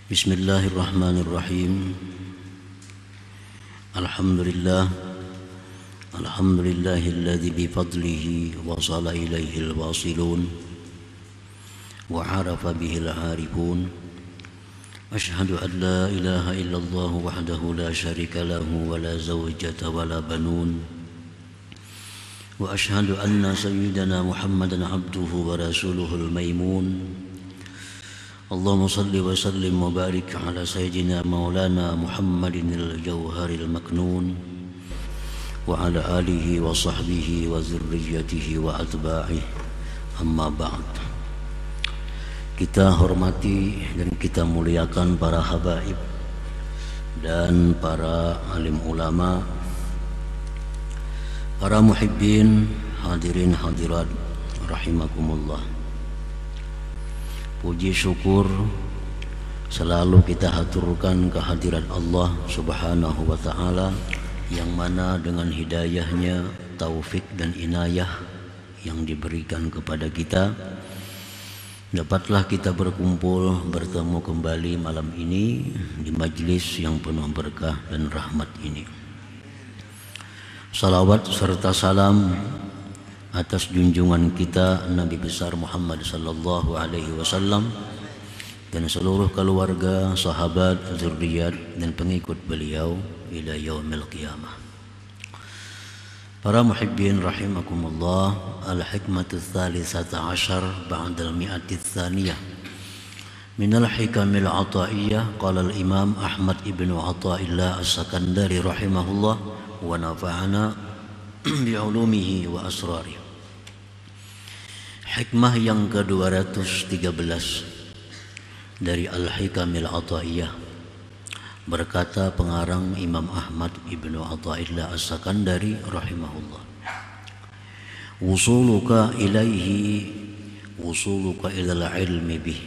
Bismillahirrahmanirrahim. Alhamdulillah. Alhamdulillahilladzi bifadlihi wasala ilaihil wasilun wa arafa bihil arifun. Ashhadu an la ilaha illallah wahdahu la syarika lahu wa la zawjata wa la banun. Wa ashhadu anna sayyidana Muhammadan abduhu wa rasuluhul maimun. Allahumma salli wa sallim wa barik ala sayyidina maulana Muhammadin al-jawharil maknun wa ala alihi wa sahbihi wa zurriyatihi wa atba'ihi, amma ba'd. Kita hormati dan kita muliakan para habaib dan para alim ulama, para muhibbin, hadirin hadirat rahimakumullah. Puji syukur selalu kita haturkan kehadirat Allah Subhanahu wa ta'ala, yang mana dengan hidayahnya, taufik dan inayah yang diberikan kepada kita, dapatlah kita berkumpul bertemu kembali malam ini di majlis yang penuh berkah dan rahmat ini. Salawat serta salam atas junjungan kita Nabi besar Muhammad sallallahu alaihi wasallam dan seluruh keluarga, sahabat, zuriat dan pengikut beliau ila yaumil qiyamah. Para muhibbin rahimakumullah, al-hikmatu tsalisata asyar ba'da al-mi'ati tsaniyah min al-hikamil ataiyah. Qala al-imam Ahmad ibn Athaillah as-Sakandari rahimahullah wa nafa'ana bi'ulumihi wa asrarihi. Hikmah yang ke-213 dari Al-Hikamil Athaiyah, berkata pengarang Imam Ahmad ibnu Athaillah as-Sakandari rahimahullah, wusuluka ilaihi wusuluka ilal ilmi bih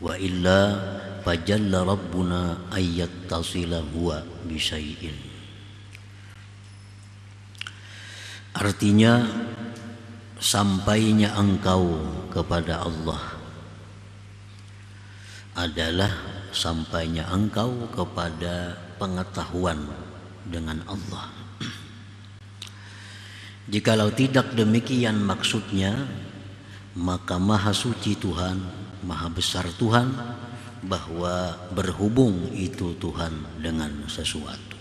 wa illa fajalla rabbuna ayyattasila huwa bisyai'in. Artinya, sampainya engkau kepada Allah adalah sampainya engkau kepada pengetahuan dengan Allah. Jikalau tidak demikian maksudnya, maka maha suci Tuhan, maha besar Tuhan, bahwa berhubung itu Tuhan dengan sesuatu.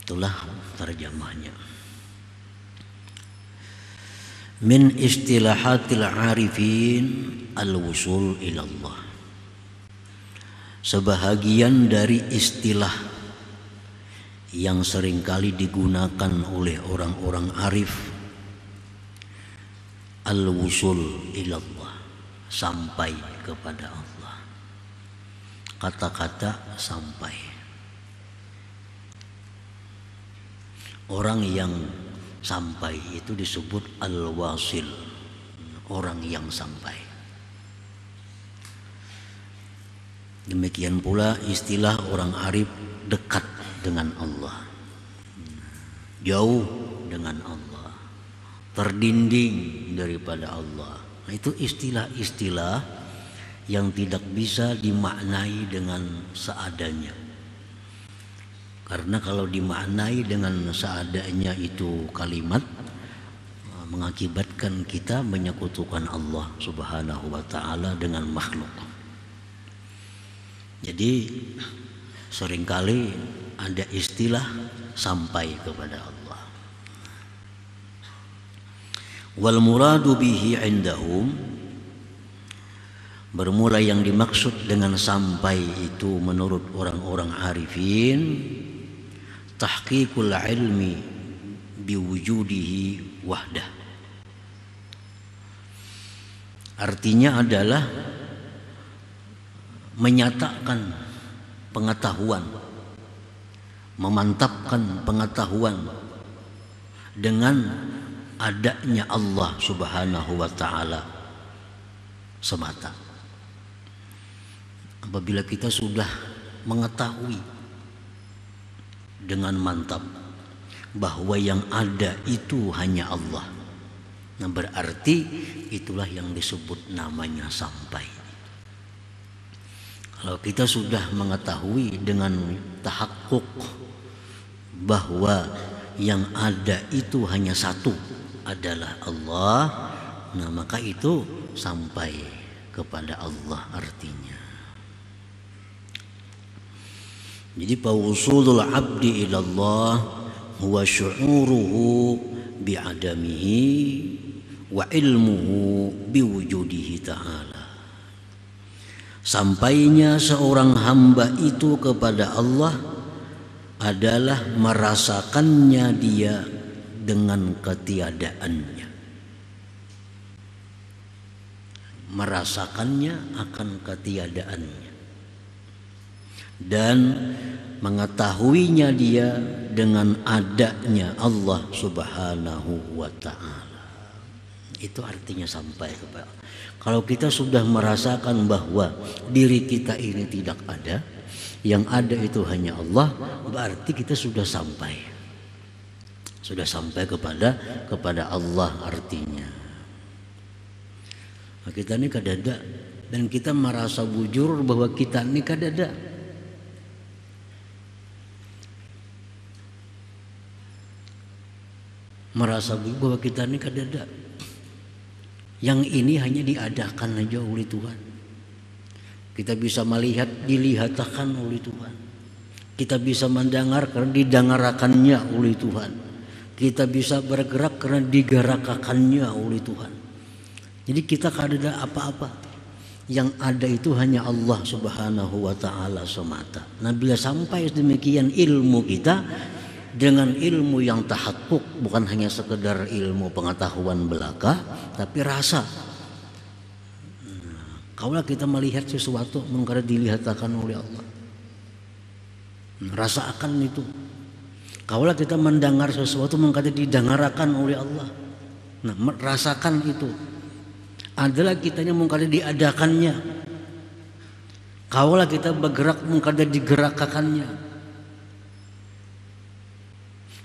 Itulah terjemahnya. Min istilahatil arifin al-wusul ilallah. Sebahagian dari istilah yang seringkali digunakan oleh orang-orang arif, al-wusul ilallah, sampai kepada Allah. Kata-kata sampai. Orang yang sampai itu disebut al-wasil, orang yang sampai. Demikian pula istilah orang arif dekat dengan Allah, jauh dengan Allah, terdinding daripada Allah. Nah, itu istilah-istilah yang tidak bisa dimaknai dengan seadanya. Karena kalau dimaknai dengan seadanya itu kalimat mengakibatkan kita menyekutukan Allah Subhanahu wa ta'ala dengan makhluk. Jadi seringkali ada istilah sampai kepada Allah. Wal muradu bihi indahum, bermula yang dimaksud dengan sampai itu menurut orang-orang arifin, tahqiqul ilmi biwujudihi wahdah. Artinya adalah menyatakan pengetahuan, memantapkan pengetahuan dengan adanya Allah Subhanahu wa ta'ala semata. Apabila kita sudah mengetahui dengan mantap bahwa yang ada itu hanya Allah, Nah, berarti itulah yang disebut namanya sampai. Kalau kita sudah mengetahui dengan tahakkuk bahwa yang ada itu hanya satu, adalah Allah, nah maka itu sampai kepada Allah artinya. Jadi fawusulul abdi ilallah huwa syu'uruhu bi'adamihi wa ilmuhu biwujudihi ta'ala. Sampainya seorang hamba itu kepada Allah adalah merasakannya dia dengan ketiadaannya, merasakannya akan ketiadaannya, dan mengetahuinya dia dengan adanya Allah Subhanahu wa ta'ala. Itu artinya sampai kepada. Kalau kita sudah merasakan bahwa diri kita ini tidak ada, yang ada itu hanya Allah, berarti kita sudah sampai. Sudah sampai kepada Allah artinya. Nah, kita ini kadada, dan kita merasa bujur bahwa kita ini kadada. Merasa bahwa kita ini kadada. Yang ini hanya diadakan aja oleh Tuhan. Kita bisa melihat, dilihatkan oleh Tuhan. Kita bisa mendengar karena didengarakannya oleh Tuhan. Kita bisa bergerak karena digerakkannya oleh Tuhan. Jadi kita kadada apa-apa. Yang ada itu hanya Allah Subhanahu wa ta'ala semata. Nah, bila sampai demikian ilmu kita dengan ilmu yang tahakkuk, bukan hanya sekedar ilmu pengetahuan belaka, tapi rasa. Kalau kita melihat sesuatu mungkin dilihatkan oleh Allah, rasakan itu. Kalau kita mendengar sesuatu mungkin didengarkan oleh Allah, nah rasakan itu. Adalah kitanya mungkin diadakannya. Kalau kita bergerak mungkin digerakkannya.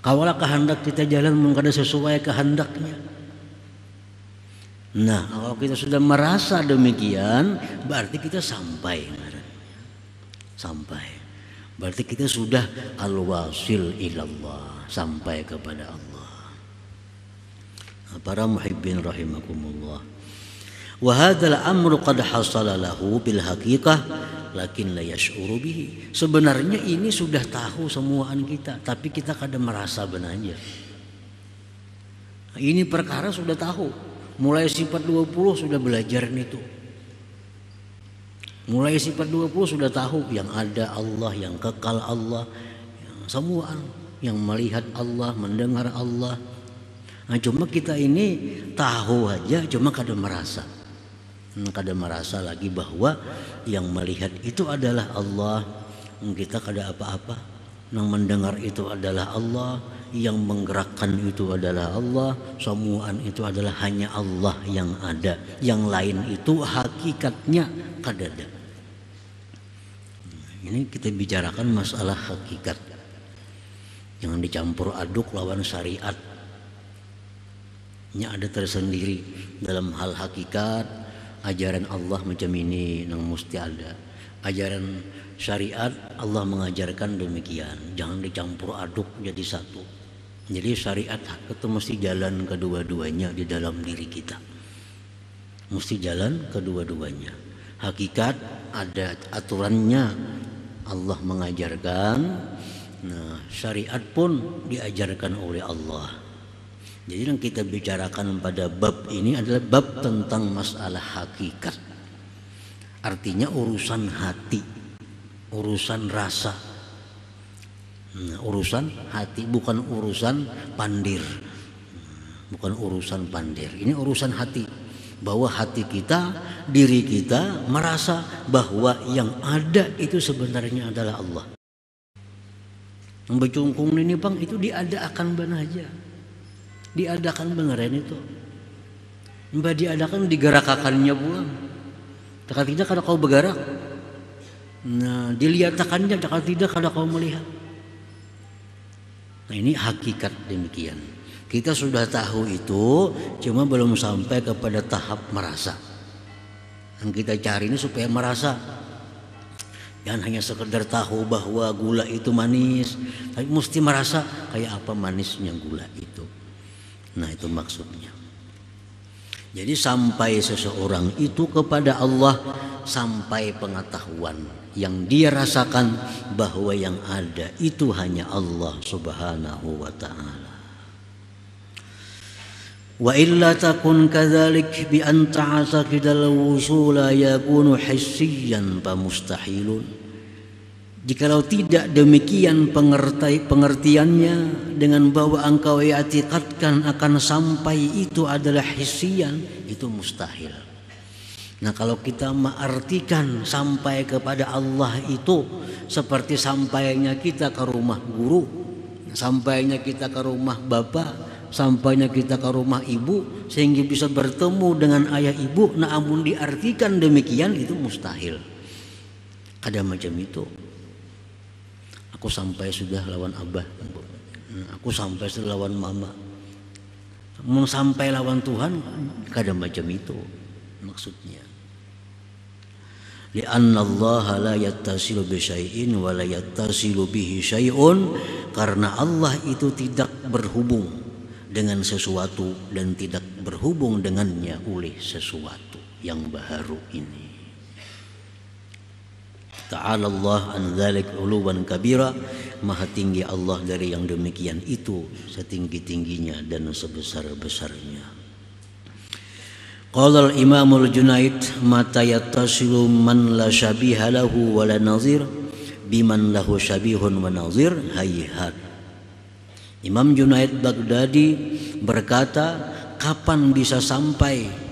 Kaulah kehendak kita jalan mungkin sesuai kehendaknya. Nah, kalau kita sudah merasa demikian, berarti kita sampai. Sampai. Berarti kita sudah al-wasil ilallah, sampai kepada Allah. Para muhibbin rahimakumullah. Wa hadzal amru qad hasala lahu bil haqiqah lakin la yash'uru bihi. Sebenarnya ini sudah tahu semuaan kita, tapi kita kadang merasa benarnya. Ini perkara sudah tahu. Mulai sifat 20 sudah belajar itu. Mulai sifat 20 sudah tahu yang ada Allah, yang kekal Allah, yang semuaan, yang melihat Allah, mendengar Allah. Nah, cuma kita ini tahu aja, cuma kadang merasa. Kadang merasa lagi bahwa yang melihat itu adalah Allah, kita kadang apa-apa. Yang mendengar itu adalah Allah, yang menggerakkan itu adalah Allah, semuaan itu adalah hanya Allah yang ada. Yang lain itu hakikatnya kadada. Ini kita bicarakan masalah hakikat. Jangan dicampur aduk lawan syariat. Ini ada tersendiri dalam hal hakikat. Ajaran Allah macam ini yang mesti ada. Ajaran syariat Allah mengajarkan demikian. Jangan dicampur aduk jadi satu. Jadi syariat itu mesti jalan kedua-duanya di dalam diri kita. Mesti jalan kedua-duanya. Hakikat ada aturannya. Allah mengajarkan. Nah, syariat pun diajarkan oleh Allah. Jadi yang kita bicarakan pada bab ini adalah bab tentang masalah hakikat. Artinya urusan hati, urusan rasa. Nah, urusan hati, bukan urusan pandir. Bukan urusan pandir. Ini urusan hati. Bahwa hati kita, diri kita merasa bahwa yang ada itu sebenarnya adalah Allah. Yang becungkung ini bang itu diadakan benar aja. Diadakan beneran itu. Mbak diadakan digerakkannya buang. Takkan tidak kalau kau bergerak. Nah, dilihatkannya takkan tidak kalau kau melihat. Nah, ini hakikat demikian. Kita sudah tahu itu, cuma belum sampai kepada tahap merasa. Yang kita cari ini supaya merasa. Jangan hanya sekedar tahu bahwa gula itu manis, tapi mesti merasa kayak apa manisnya gula itu. Nah, itu maksudnya. Jadi sampai seseorang itu kepada Allah, sampai pengetahuan yang dia rasakan bahwa yang ada itu hanya Allah Subhanahu wa ta'ala. Wa illa takun kadzalik bi an ta'taqidal wusula yakunu hissiyan fa mustahilun. Jikalau tidak demikian pengertiannya, dengan bahwa engkau i'tiqadkan akan sampai itu adalah hissiyan, itu mustahil. Nah, kalau kita mengartikan sampai kepada Allah itu seperti sampainya kita ke rumah guru, sampainya kita ke rumah bapak, sampainya kita ke rumah ibu, sehingga bisa bertemu dengan ayah ibu. Namun diartikan demikian itu mustahil. Ada macam itu. Aku sampai sudah lawan abah, aku sampai sudah lawan mama. Mau sampai lawan Tuhan, ada macam itu maksudnya. Li'anna Allah la yattasilu bi syai'in wa la yattasilu bihi syai'un, karena Allah itu tidak berhubung dengan sesuatu dan tidak berhubung dengannya oleh sesuatu yang baru ini. Ta'ala Allah an dzalik uluwan kabira, maha tinggi Allah dari yang demikian itu, setinggi-tingginya dan sebesar-besarnya. Qala al-Imam al-Junaid, mata yattasilu man la syabiha lahu wa la nazir biman lahu syabihun wa nazir hayhat. Imam Junaid Baghdadi berkata, kapan bisa sampai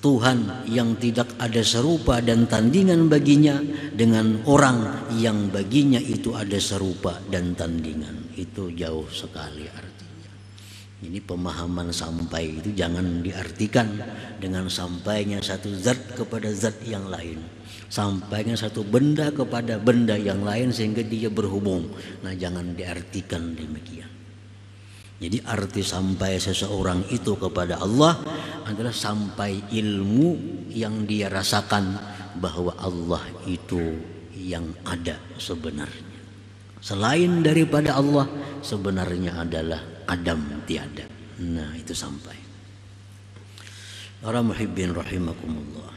Tuhan yang tidak ada serupa dan tandingan baginya dengan orang yang baginya itu ada serupa dan tandingan. Itu jauh sekali artinya. Ini pemahaman sampai itu jangan diartikan dengan sampainya satu zat kepada zat yang lain, sampainya satu benda kepada benda yang lain sehingga dia berhubung. Nah, jangan diartikan demikian. Jadi arti sampai seseorang itu kepada Allah adalah sampai ilmu yang dia rasakan bahwa Allah itu yang ada sebenarnya. Selain daripada Allah sebenarnya adalah adam tiada. Nah, itu sampai. Para muhibbin rahimakumullah.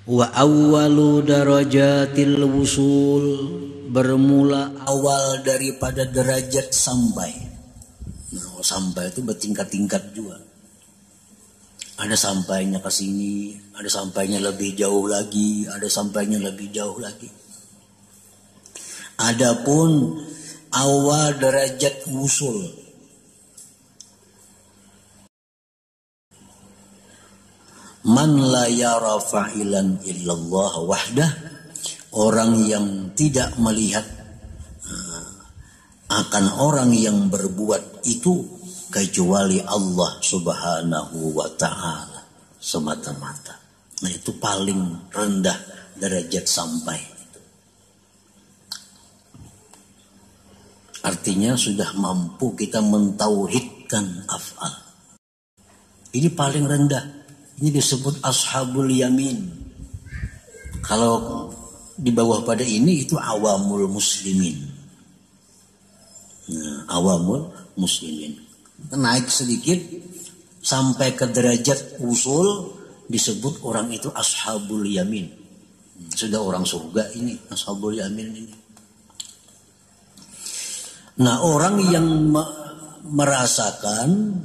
Wa awwalu darajatil wusul, bermula awal daripada derajat sampai. Nah, sampai itu bertingkat-tingkat juga. Ada sampainya ke sini, ada sampainya lebih jauh lagi, ada sampainya lebih jauh lagi. Adapun awal derajat wusul, man la yara fa'ilan illallah wahdah, orang yang tidak melihat akan orang yang berbuat itu kecuali Allah Subhanahu wa ta'ala semata-mata. Nah, itu paling rendah derajat sampai. Artinya sudah mampu kita mentauhidkan af'al. Ini paling rendah. Ini disebut ashabul yamin. Kalau di bawah pada ini itu awamul muslimin. Nah, awamul muslimin. Naik sedikit sampai ke derajat usul, disebut orang itu ashabul yamin. Sudah orang surga ini, ashabul yamin ini. Nah, orang yang merasakan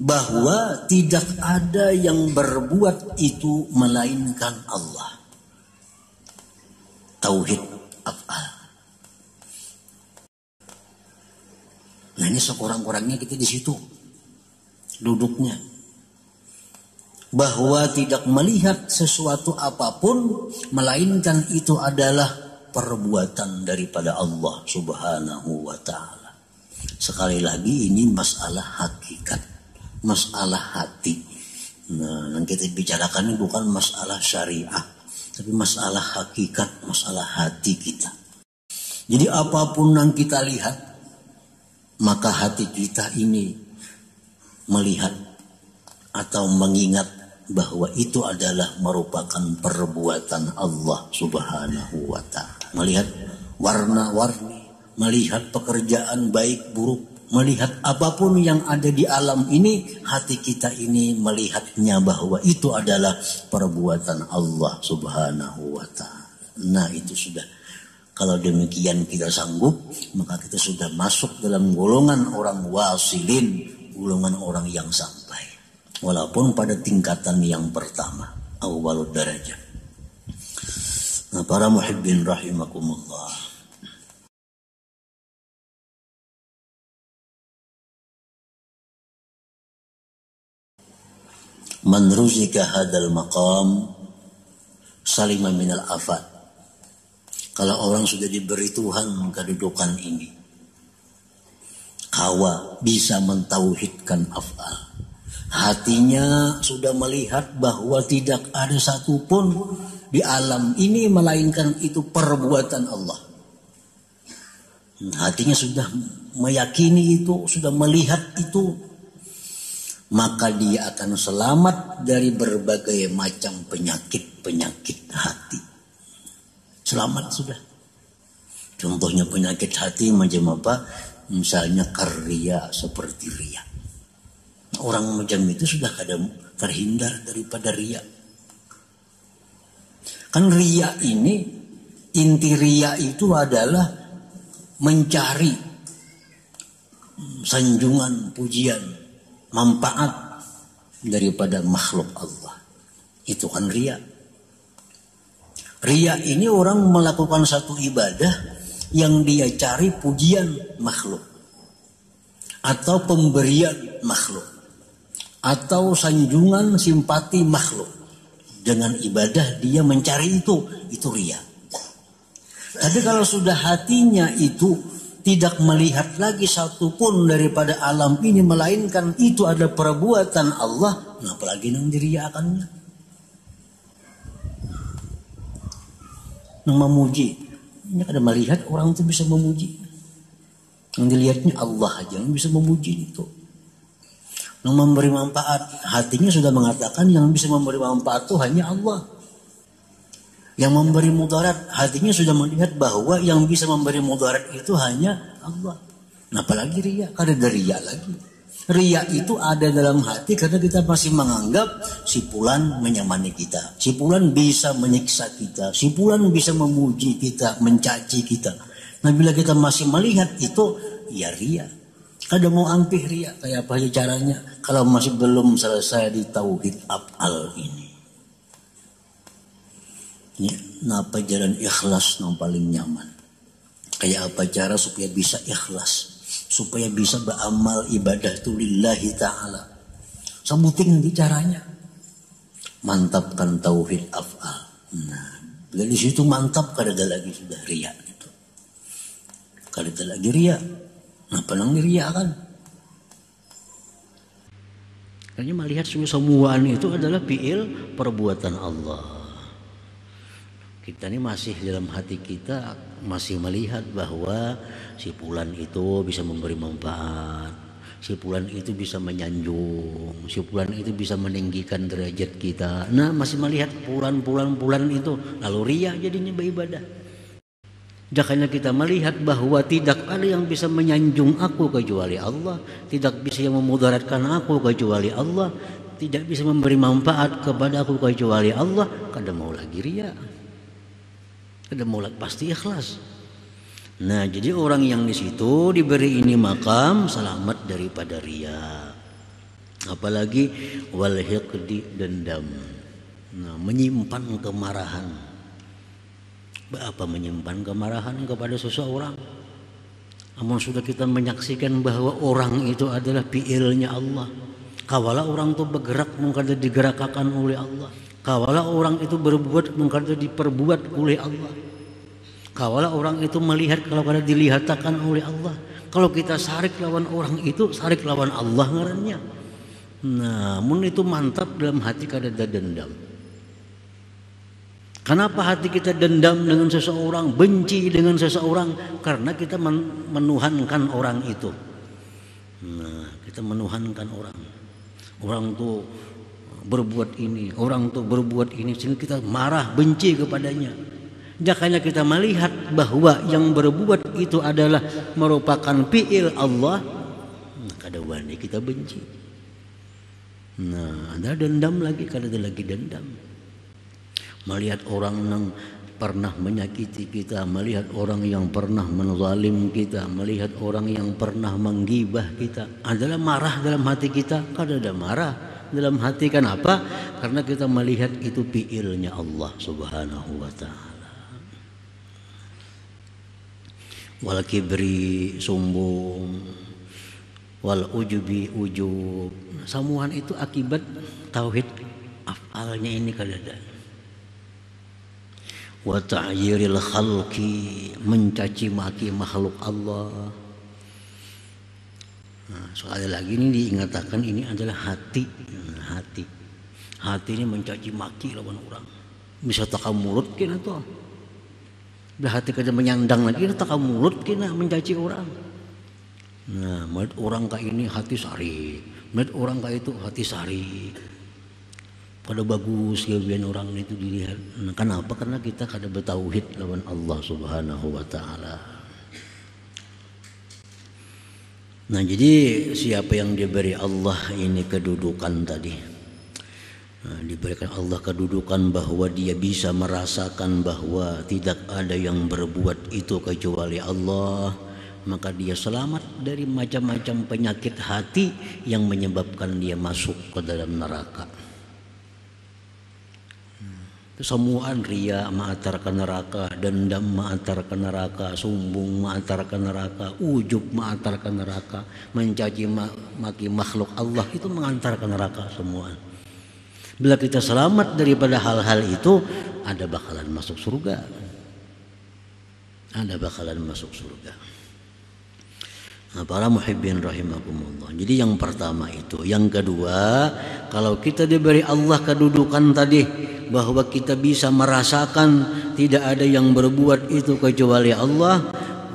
bahwa tidak ada yang berbuat itu melainkan Allah. Tauhid af'al. Nah, ini sekurang-kurangnya kita di situ duduknya. Bahwa tidak melihat sesuatu apapun melainkan itu adalah perbuatan daripada Allah Subhanahu wa ta'ala. Sekali lagi ini masalah hakikat, masalah hati. Nah, yang kita bicarakan ini bukan masalah syariah, tapi masalah hakikat, masalah hati kita. Jadi apapun yang kita lihat, maka hati kita ini melihat atau mengingat bahwa itu adalah merupakan perbuatan Allah Subhanahu wa ta'ala. Melihat warna-warni, melihat pekerjaan baik buruk, melihat apapun yang ada di alam ini, hati kita ini melihatnya bahwa itu adalah perbuatan Allah Subhanahu wa ta'ala. Nah, itu sudah. Kalau demikian kita sanggup, maka kita sudah masuk dalam golongan orang wasilin, golongan orang yang sampai. Walaupun pada tingkatan yang pertama, awalud darajat. Nah, para muhibbin rahimakumullah. Man ruzika hadal maqam salima minal afat. Kalau orang sudah diberi Tuhan kedudukan ini, kawa bisa mentauhidkan af'al. Hatinya sudah melihat bahwa tidak ada satupun di alam ini melainkan itu perbuatan Allah. Hatinya sudah meyakini itu, sudah melihat itu, maka dia akan selamat dari berbagai macam penyakit-penyakit hati. Selamat sudah. Contohnya penyakit hati macam apa? Misalnya karya, seperti riya. Orang macam itu sudah kadang terhindar daripada riya. Kan riya ini, inti riya itu adalah mencari sanjungan, pujian, manfaat daripada makhluk Allah. Itu kan riya. Riya ini orang melakukan satu ibadah yang dia cari pujian makhluk, atau pemberian makhluk, atau sanjungan simpati makhluk. Dengan ibadah dia mencari itu riya. Tapi kalau sudah hatinya itu tidak melihat lagi satupun daripada alam ini melainkan itu ada perbuatan Allah, nah apalagi yang diriakannya. Yang memuji, ini ada melihat orang itu bisa memuji. Yang dilihatnya Allah aja yang bisa memuji itu. Yang memberi manfaat, hatinya sudah mengatakan yang bisa memberi manfaat itu hanya Allah. Yang memberi mudarat, hatinya sudah melihat bahwa yang bisa memberi mudarat itu hanya Allah. Nah, apalagi riya, karena ada riya lagi. Riya itu ada dalam hati karena kita masih menganggap si fulan menyamani kita, si fulan bisa menyiksa kita, si fulan bisa memuji kita, mencaci kita. Nah, bila kita masih melihat itu, ya riya. Kadang mau ampih riya, kayak apa aja caranya kalau masih belum selesai di tauhid af'al ini. Ya, napa jalan ikhlas yang paling nyaman? Kayak apa cara supaya bisa ikhlas? Supaya bisa beramal ibadah itu lillahi ta'ala. Sebutin nanti caranya. Mantapkan tauhid af'al. Nah, dari situ mantap kada ada lagi sudah riya gitu. Kada ada lagi riya. Nah, penang riya kan? Karena melihat semuaan itu adalah fi'il perbuatan Allah. Kita ini masih dalam hati kita masih melihat bahwa si fulan itu bisa memberi manfaat, si fulan itu bisa menyanjung, si fulan itu bisa meninggikan derajat kita. Nah, masih melihat fulan itu, lalu riya jadinya beribadah. Jangannya kita melihat bahwa tidak ada yang bisa menyanjung aku kecuali Allah, tidak bisa yang memudaratkan aku kecuali Allah, tidak bisa memberi manfaat kepada aku kecuali Allah, kada mau lagi riya. Kada mau lagi pasti ikhlas. Nah, jadi orang yang di situ diberi ini makam selamat daripada riya. Apalagi wal hiqdi, dendam. Nah, menyimpan kemarahan. Apa menyimpan kemarahan kepada seseorang? Namun sudah kita menyaksikan bahwa orang itu adalah fi'ilnya Allah. Kawala orang itu bergerak mungkin digerakkan oleh Allah. Kawala orang itu berbuat mungkin diperbuat oleh Allah. Kawala orang itu melihat kalau kada dilihatkan oleh Allah. Kalau kita sarik lawan orang itu, sarik lawan Allah ngarannya. Namun itu mantap dalam hati kada ada dendam. Kenapa hati kita dendam dengan seseorang, benci dengan seseorang? Karena kita menuhankan orang itu. Nah, kita menuhankan orang. Orang tuh berbuat ini, orang tuh berbuat ini, sehingga kita marah, benci kepadanya. Jangannya kita melihat bahwa yang berbuat itu adalah merupakan fi'il Allah, kada wani kita benci. Nah, ada dendam lagi, kada ada lagi dendam. Melihat orang yang pernah menyakiti kita, melihat orang yang pernah menzalim kita, melihat orang yang pernah menggibah kita, adalah marah dalam hati kita. Kada ada marah dalam hati, kenapa? Karena kita melihat itu fi'ilnya Allah Subhanahu wa ta'ala. Wal kibri sombong, wal ujubi ujub, semuaan itu akibat tauhid afalnya ini kada ada. Wa ta'yiril khalqi, mencaci maki makhluk Allah. Nah, sekali lagi ini diingatkan, ini adalah hati. Hati ini mencaci maki lawan orang. Bisa takam mulut kena tuh. Dah hati kada menyandang lagi, takam mulut kena mencaci orang. Nah, melihat orang kayak ini hati sari, melihat orang kayak itu hati sari. Pada bagus ya biar orang itu dilihat. Nah, kenapa? Karena kita kada bertauhid lawan Allah Subhanahu wa ta'ala. Nah, jadi siapa yang diberi Allah ini kedudukan tadi, nah, diberikan Allah kedudukan bahwa dia bisa merasakan bahwa tidak ada yang berbuat itu kecuali Allah, maka dia selamat dari macam-macam penyakit hati yang menyebabkan dia masuk ke dalam neraka. Semuaan ria ma'atar ke neraka, dendam ma'atar ke neraka, sombong ma'atar ke neraka, ujub ma'atar ke neraka, mencaci maki makhluk Allah itu mengantar ke neraka semua. Bila kita selamat daripada hal-hal itu, ada bakalan masuk surga. Ada bakalan masuk surga. Nah, para muhibbin rahimakumullah. Jadi yang pertama itu. Yang kedua, kalau kita diberi Allah kedudukan tadi, bahwa kita bisa merasakan tidak ada yang berbuat itu kecuali Allah,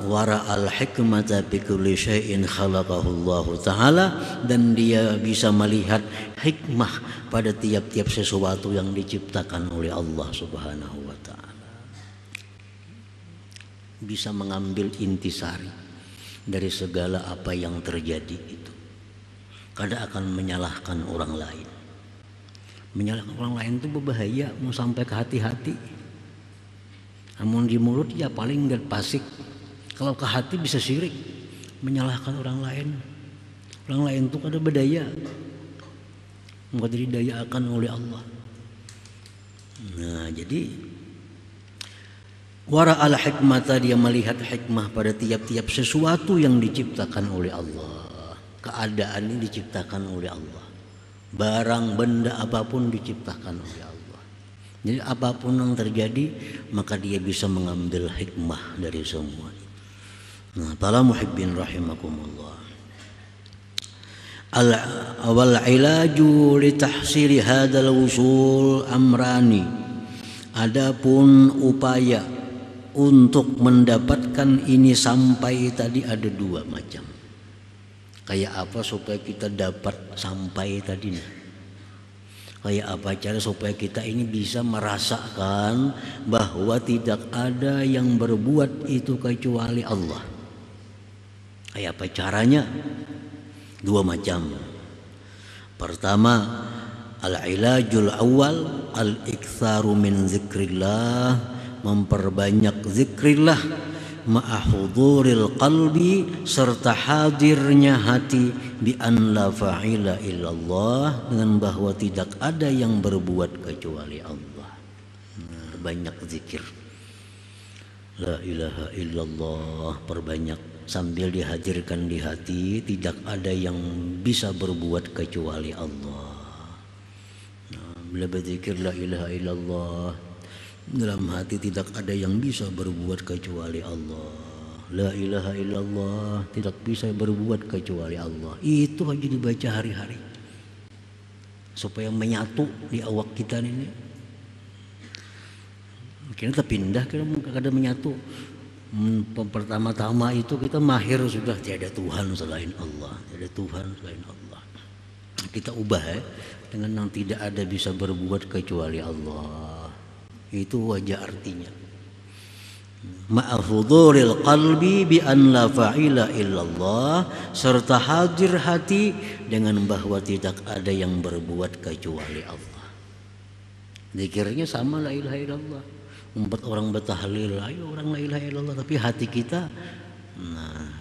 wara'al hikmata bi kulli syai'in khalaqahu Allah taala, dan dia bisa melihat hikmah pada tiap-tiap sesuatu yang diciptakan oleh Allah Subhanahu wa taala. Bisa mengambil intisari dari segala apa yang terjadi itu. Kada akan menyalahkan orang lain. Menyalahkan orang lain itu berbahaya, mau sampai ke hati-hati. Namun di mulut ya paling enggak fasik. Kalau ke hati bisa syirik, menyalahkan orang lain. Orang lain itu kada berdaya, enggak didayakan oleh Allah. Nah, jadi wara'al hikmata, dia melihat hikmah pada tiap-tiap sesuatu yang diciptakan oleh Allah. Keadaan ini diciptakan oleh Allah. Barang benda apapun diciptakan oleh Allah. Jadi apapun yang terjadi, maka dia bisa mengambil hikmah dari semua. Nah, para muhibbin rahimakumullah. Al-awal ilaju li tahsili hadzal wusul amrani. Adapun upaya untuk mendapatkan ini sampai tadi ada dua macam. Kayak apa supaya kita dapat sampai tadi nih? Kayak apa cara supaya kita ini bisa merasakan bahwa tidak ada yang berbuat itu kecuali Allah? Kayak apa caranya? Dua macam. Pertama, al-ilajul awal al-iktsaru min zikrillah, memperbanyak zikrillah, ma'ahuduril qalbi, serta hadirnya hati, bi an la fa'ila illallah, dengan bahwa tidak ada yang berbuat kecuali Allah. Nah, banyak zikir la ilaha illallah, perbanyak sambil dihadirkan di hati, tidak ada yang bisa berbuat kecuali Allah. Nah, bila berzikir la ilaha illallah, dalam hati tidak ada yang bisa berbuat kecuali Allah. La ilaha illallah, tidak bisa berbuat kecuali Allah. Itu aja dibaca hari-hari supaya menyatu di awak kita ini. Kita pindah, kita kadang menyatu. Pertama-tama itu kita mahir sudah tiada Tuhan selain Allah, tiada Tuhan selain Allah. Kita ubah dengan yang tidak ada bisa berbuat kecuali Allah. Itu wajah artinya. Ma'afudhuril qalbi bi an la fa'ila illallah, serta hadir hati dengan bahwa tidak ada yang berbuat kecuali Allah. Zikirnya sama la ilaha illallah. Empat orang bertahlil, ayo orang la ilaha illallah, tapi hati kita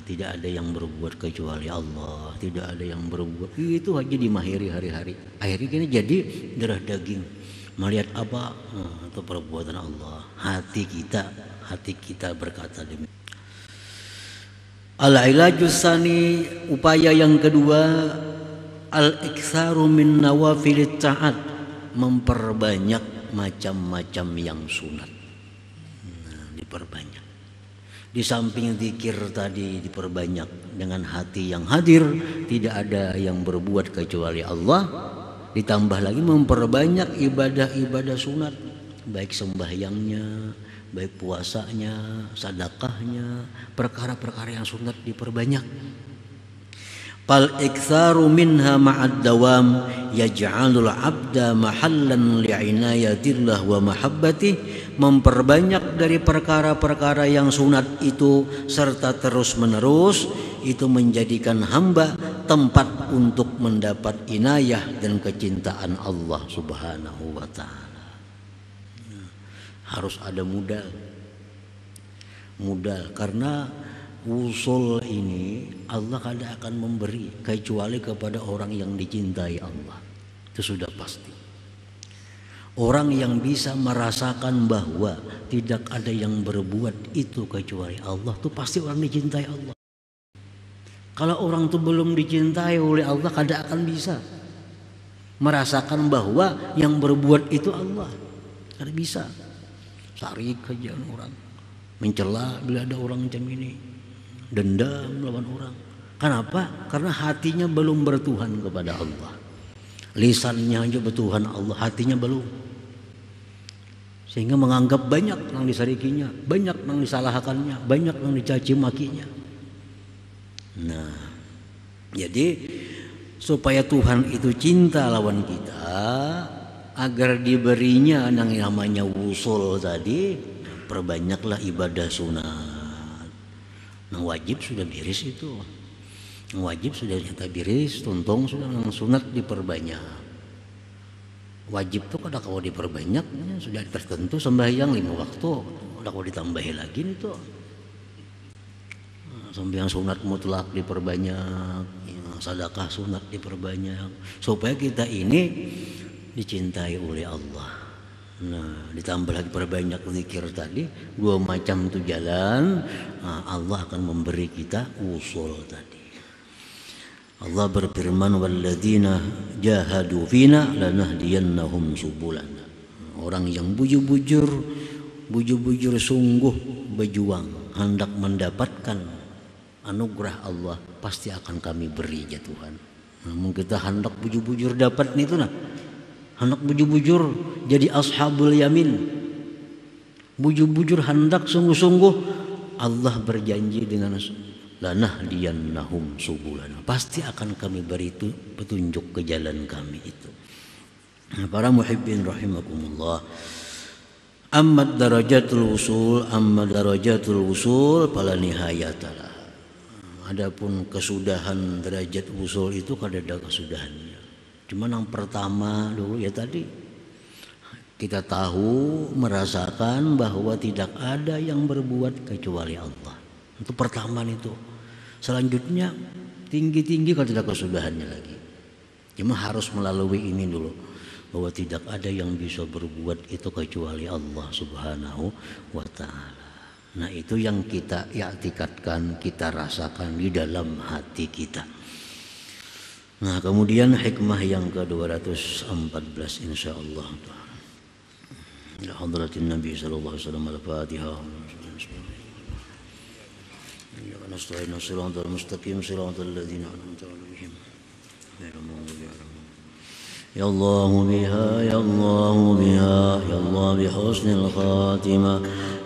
tidak ada yang berbuat kecuali Allah, tidak ada yang berbuat. Itu aja dimahiri hari-hari. Akhirnya ini jadi darah daging. Melihat apa? Itu perbuatan Allah. Hati kita berkata demikian. Al-ilajus tsani, upaya yang kedua, al-iktsaru min nawafilit ta'at, memperbanyak macam-macam yang sunat. Diperbanyak. Di samping zikir tadi diperbanyak dengan hati yang hadir, tidak ada yang berbuat kecuali Allah. Ditambah lagi memperbanyak ibadah-ibadah sunat, baik sembahyangnya, baik puasanya, sedekahnya, perkara-perkara yang sunat diperbanyak. Fal iktsaru minha ma'ad dawam yaj'alul 'abda mahallan li'inayatillah wa mahabbatih, memperbanyak dari perkara-perkara yang sunat itu serta terus-menerus itu menjadikan hamba tempat untuk mendapat inayah dan kecintaan Allah Subhanahu wa taala. Harus ada modal karena usul ini Allah tidak akan memberi kecuali kepada orang yang dicintai Allah. Itu sudah pasti. Orang yang bisa merasakan bahwa tidak ada yang berbuat itu kecuali Allah, itu pasti orang dicintai Allah. Kalau orang itu belum dicintai oleh Allah, tidak akan bisa merasakan bahwa yang berbuat itu Allah. Tidak bisa. Sarik saja orang, mencela bila ada orang macam ini, dendam melawan orang. Kenapa? Karena hatinya belum bertuhan kepada Allah. Lisannya aja bertuhan Allah, hatinya belum. Sehingga menganggap banyak yang disarikinya, banyak yang disalahkannya, banyak yang dicaci makinya. Nah, jadi supaya Tuhan itu cinta lawan kita, agar diberinya yang namanya wusul tadi, perbanyaklah ibadah sunat. Nah, wajib sudah beres itu. Wajib sudah kita beres, tuntung sudah, sunat diperbanyak. Wajib tuh kalau diperbanyak sudah tertentu, sembahyang 5 waktu, kalau ditambahi lagi nih tuh. Sembahyang sunat mutlak diperbanyak, sedekah sunat diperbanyak, supaya kita ini dicintai oleh Allah. Nah, ditambah lagi perbanyak zikir tadi, 2 macam itu jalan, Allah akan memberi kita usul tadi. Allah berfirman, walladzina jahadu fina lanahdiyannahum subulana. Orang yang bujur-bujur sungguh berjuang hendak mendapatkan anugerah Allah, pasti akan kami beri ya Tuhan. Namun kita hendak bujur-bujur dapat itu hendak bujur-bujur jadi ashabul yamin, bujur-bujur hendak sungguh-sungguh, Allah berjanji dengan lanahdiyannahum subulana, pasti akan kami beri itu petunjuk ke jalan kami itu. Para muhibbin rahimakumullah, amma darajatul wusul fala nihayatalah. Adapun kesudahan derajat wusul itu kada ada kesudahannya. Cuma yang pertama dulu ya tadi, kita tahu merasakan bahwa tidak ada yang berbuat kecuali Allah. Itu pertama itu. Selanjutnya tinggi-tinggi kalau tidak kesudahannya lagi. Cuma harus melalui ini dulu, bahwa tidak ada yang bisa berbuat itu kecuali Allah Subhanahu wa taala. Nah, itu yang kita i'tikadkan, kita rasakan di dalam hati kita. Nah, kemudian hikmah yang ke-214 insyaallah. Ya hadratin Nabi sallallahu alaihi wasallam, al-Fatihah. نستعين الصراط المستقيم صراط الذين أنعمت عليهم غير المغضوب عليهم يا الله بها يا الله بها يا الله بحسن الخاتمة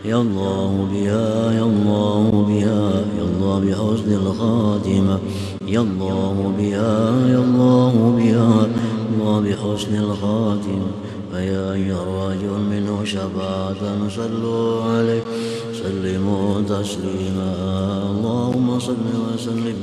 يا الله بها يا الله بها يا الله بحسن الخاتمة يا الله بها يا الله بها الله بحسن الخاتمة فيا أيها الراجون منه شفاعة صلوا عليه سلموا تسليما اللهم صل وسلم